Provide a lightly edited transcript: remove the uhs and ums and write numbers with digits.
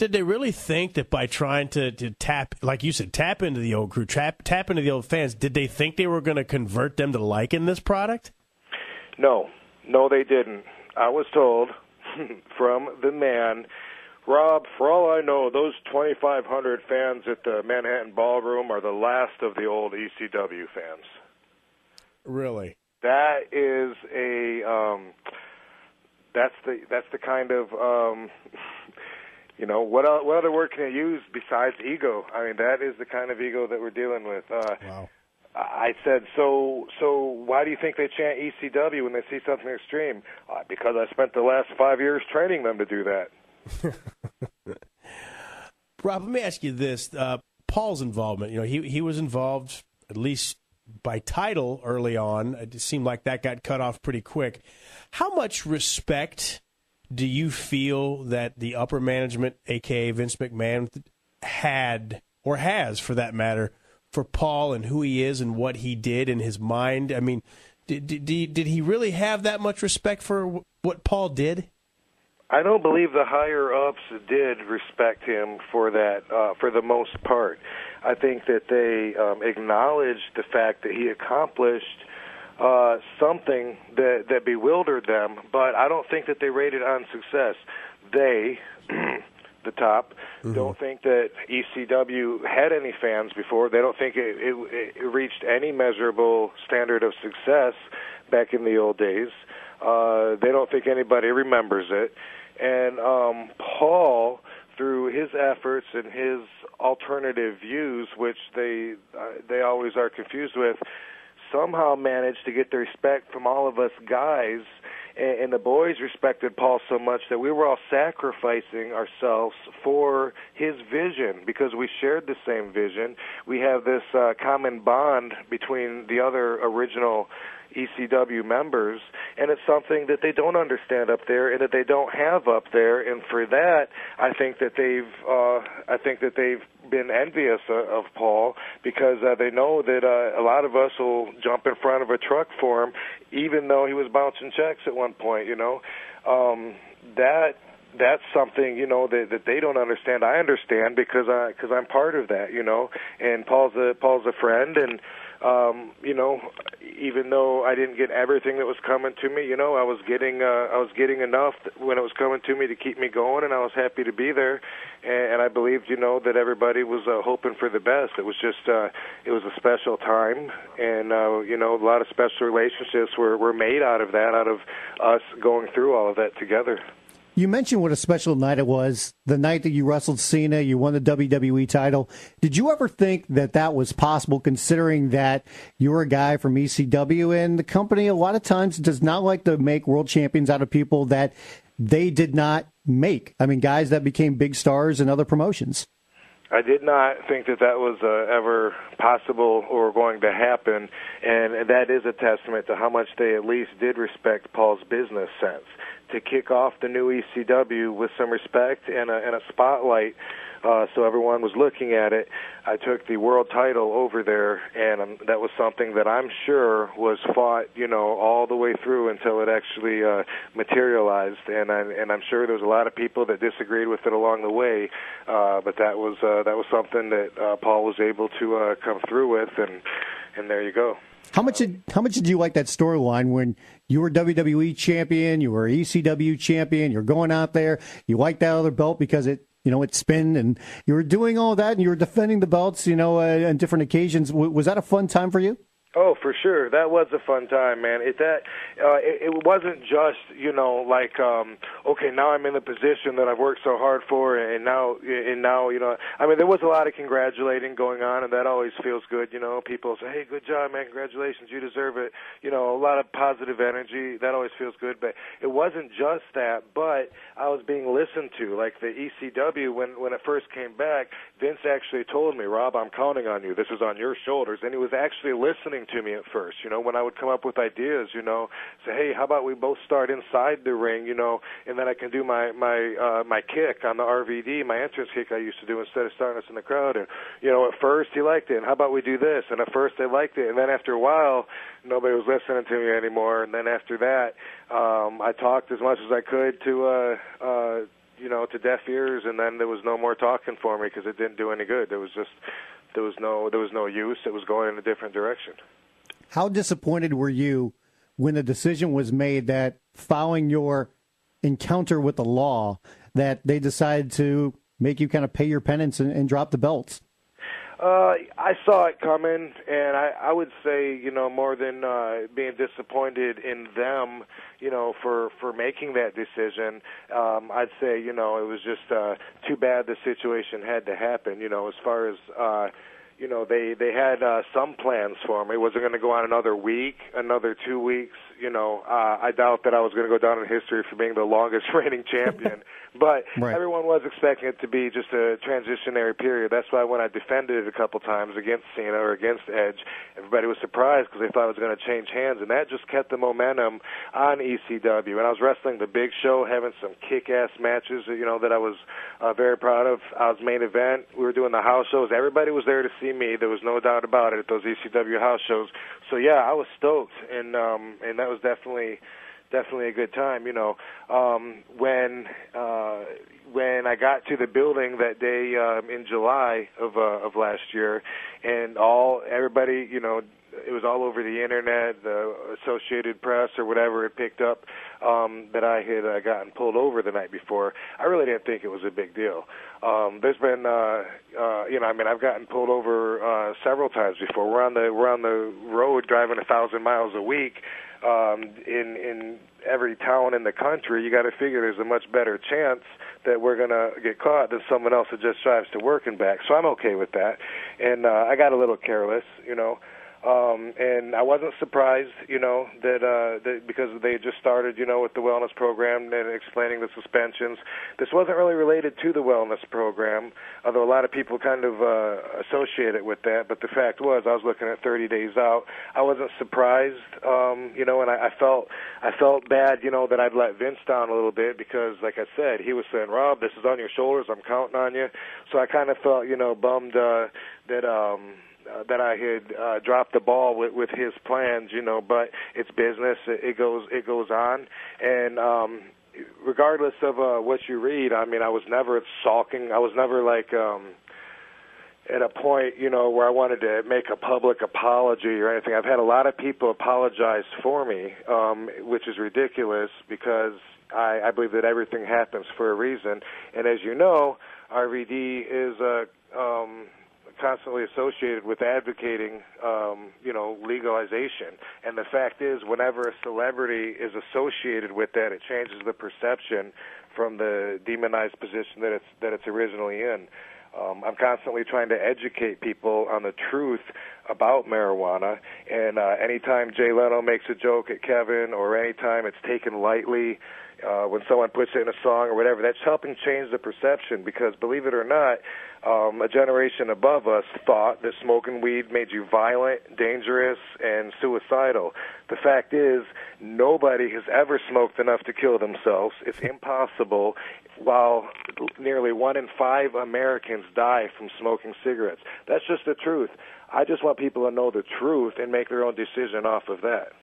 Did they really think that by trying to tap, like you said, tap into the old crew, tap into the old fans, did they think they were going to convert them to liking this product? No, they didn't. I was told from the man, Rob, for all I know, those 2,500 fans at the Manhattan Ballroom are the last of the old ECW fans. Really? That is that's the kind of what other word can I use besides ego? I mean, that is the kind of ego that we're dealing with. Wow. I said, so why do you think they chant ECW when they see something extreme? Because I spent the last 5 years training them to do that. Rob, let me ask you this: Paul's involvement. He was involved at least by title early on. It seemed like that got cut off pretty quick. How much respect do you feel that the upper management, a.k.a. Vince McMahon, had, or has for that matter, for Paul and who he is and what he did in his mind? I mean, did he really have that much respect for what Paul did? I don't believe the higher-ups did respect him for that, for the most part. I think that they acknowledged the fact that he accomplished something that bewildered them, but I don't think that they rated on success. They, the top, don't think that ECW had any fans before. They don't think it reached any measurable standard of success back in the old days. They don't think anybody remembers it. And Paul, through his efforts and his alternative views, which they always are confused with, somehow managed to get the respect from all of us guys. And the boys respected Paul so much that we were all sacrificing ourselves for his vision because we shared the same vision. We have this common bond between the other original ECW members, and it's something that they don't understand up there and that they don't have up there. And for that, I think that they've been envious of Paul because they know that a lot of us will jump in front of a truck for him, even though he was bouncing checks at one point. That's something that they don't understand. I understand because I'm part of that. And Paul's a friend, and even though I didn't get everything that was coming to me, I was getting enough when it was coming to me to keep me going, and I was happy to be there. And I believed, that everybody was hoping for the best. It was just, it was a special time, and a lot of special relationships were made out of that, out of us going through all of that together. You mentioned what a special night it was, the night that you wrestled Cena, you won the WWE title. Did you ever think that was possible, considering that you're a guy from ECW, and the company a lot of times does not like to make world champions out of people that they did not make? I mean, guys that became big stars in other promotions. I did not think that was ever possible or going to happen, and that is a testament to how much they at least did respect Paul's business sense. To kick off the new ECW with some respect and a spotlight, so everyone was looking at it, I took the world title over there, and that was something that I'm sure was fought, all the way through until it actually materialized. And I'm sure there was a lot of people that disagreed with it along the way, but that was something that Paul was able to come through with, and there you go. How much did you like that storyline when you were WWE champion, you were ECW champion, you're going out there, you liked that other belt because it spun, and you were doing all that, and you were defending the belts, on different occasions. Was that a fun time for you? Oh, for sure. That was a fun time, man. It wasn't just, okay, now I'm in the position that I've worked so hard for, and now, I mean, there was a lot of congratulating going on, and that always feels good. People say, hey, good job, man, congratulations, you deserve it. A lot of positive energy. That always feels good. But it wasn't just that, but I was being listened to. Like the ECW, when it first came back, Vince actually told me, Rob, I'm counting on you. This is on your shoulders. And he was actually listening to me at first, when I would come up with ideas, say, hey, how about we both start inside the ring, and then I can do my kick on the RVD, my entrance kick I used to do instead of starting us in the crowd. And, at first he liked it, and how about we do this? And at first they liked it, and then after a while, nobody was listening to me anymore. And then after that, I talked as much as I could to to deaf ears, and then there was no more talking for me because it didn't do any good. There was no use. It was going in a different direction. How disappointed were you when the decision was made that following your encounter with the law, that they decided to make you kind of pay your penance and drop the belts? I saw it coming, and I would say, more than being disappointed in them, for making that decision, I'd say, it was just too bad the situation had to happen, as far as, they had some plans for me. Was it going to go on another week, another 2 weeks? I doubt that I was going to go down in history for being the longest reigning champion. But right. Everyone was expecting it to be just a transitionary period. That's why when I defended it a couple times against Cena or against Edge, everybody was surprised because they thought it was going to change hands. And that just kept the momentum on ECW. And I was wrestling the Big Show, having some kick-ass matches, that I was very proud of. I was main event. We were doing the house shows. Everybody was there to see me. There was no doubt about it at those ECW house shows. So, yeah, I was stoked. And that was definitely a good time. When I got to the building that day in July of last year, and everybody, it was all over the internet, the Associated Press or whatever it picked up that I had gotten pulled over the night before. I really didn't think it was a big deal. There's been, I've gotten pulled over several times before. We're on the road driving 1,000 miles a week. In every town in the country, you got to figure there's a much better chance that we're going to get caught than someone else that just drives to work and back. So I'm okay with that. And I got a little careless, and I wasn't surprised, that because they just started, with the wellness program and explaining the suspensions. This wasn't really related to the wellness program, although a lot of people kind of associate it with that. But the fact was, I was looking at 30 days out. I wasn't surprised, and I felt bad, that I'd let Vince down a little bit because, like I said, he was saying, Rob, this is on your shoulders. I'm counting on you. So I kind of felt, bummed that I had dropped the ball with his plans, but it's business. It goes on, and regardless of what you read, I was never sulking. I was never like at a point, where I wanted to make a public apology or anything. I've had a lot of people apologize for me, which is ridiculous because I believe that everything happens for a reason, and as you know, RVD is constantly associated with advocating, legalization. And the fact is, whenever a celebrity is associated with that, it changes the perception from the demonized position that it's originally in. I'm constantly trying to educate people on the truth about marijuana, and anytime Jay Leno makes a joke at Kevin or anytime it's taken lightly, when someone puts it in a song or whatever, that's helping change the perception because, believe it or not, a generation above us thought that smoking weed made you violent, dangerous, and suicidal. The fact is, nobody has ever smoked enough to kill themselves. It's impossible, while nearly 1 in 5 Americans die from smoking cigarettes. That's just the truth. I just want people to know the truth and make their own decision off of that.